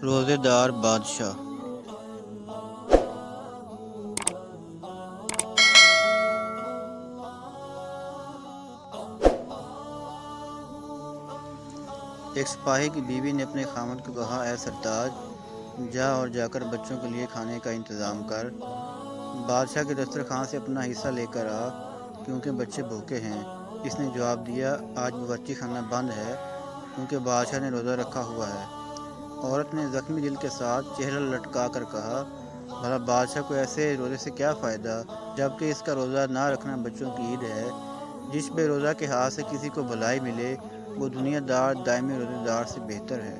روزے دار بادشاہ۔ ایک سپاہی کی بیوی نے اپنے خاوند کو کہا، اے سرتاج، جا کر بچوں کے لیے کھانے کا انتظام کر۔ بادشاہ کے دسترخوان سے اپنا حصہ لے کر آ، کیونکہ بچے بھوکے ہیں۔ اس نے جواب دیا، آج باورچی خانہ بند ہے کیونکہ بادشاہ نے روزہ رکھا ہوا ہے۔ عورت نے زخمی دل کے ساتھ چہرہ لٹکا کر کہا، بھلا بادشاہ کو ایسے روزے سے کیا فائدہ، جبکہ اس کا روزہ نہ رکھنا بچوں کی عید ہے۔ جس بے روزہ کے ہاتھ سے کسی کو بھلائی ملے، وہ دنیا دار دائمی روزے دار سے بہتر ہے۔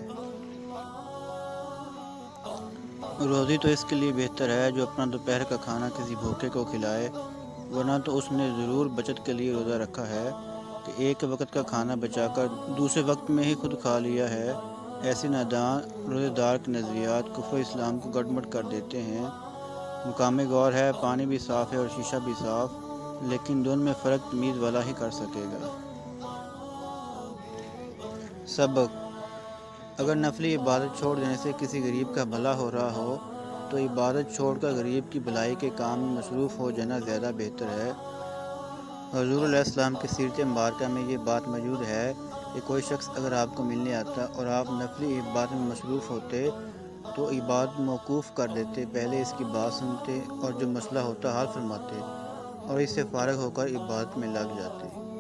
روزی تو اس کے لیے بہتر ہے جو اپنا دوپہر کا کھانا کسی بھوکے کو کھلائے، ورنہ تو اس نے ضرور بچت کے لیے روزہ رکھا ہے کہ ایک وقت کا کھانا بچا کر دوسرے وقت میں ہی خود کھا لیا ہے۔ ایسے نادان روزے دار کے نظریات کفر اسلام کو گڑبڑ کر دیتے ہیں۔ مقام غور ہے، پانی بھی صاف ہے اور شیشہ بھی صاف، لیکن دونوں میں فرق تمیز والا ہی کر سکے گا۔ سبق: اگر نفلی عبادت چھوڑ دینے سے کسی غریب کا بھلا ہو رہا ہو تو عبادت چھوڑ کر غریب کی بھلائی کے کام میں مصروف ہو جانا زیادہ بہتر ہے۔ حضور علیہ السلام کی سیرت مبارکہ میں یہ بات موجود ہے کہ کوئی شخص اگر آپ کو ملنے آتا اور آپ نفلی عبادت میں مصروف ہوتے تو عبادت موقوف کر دیتے، پہلے اس کی بات سنتے اور جو مسئلہ ہوتا حل فرماتے اور اس سے فارغ ہو کر عبادت میں لگ جاتے۔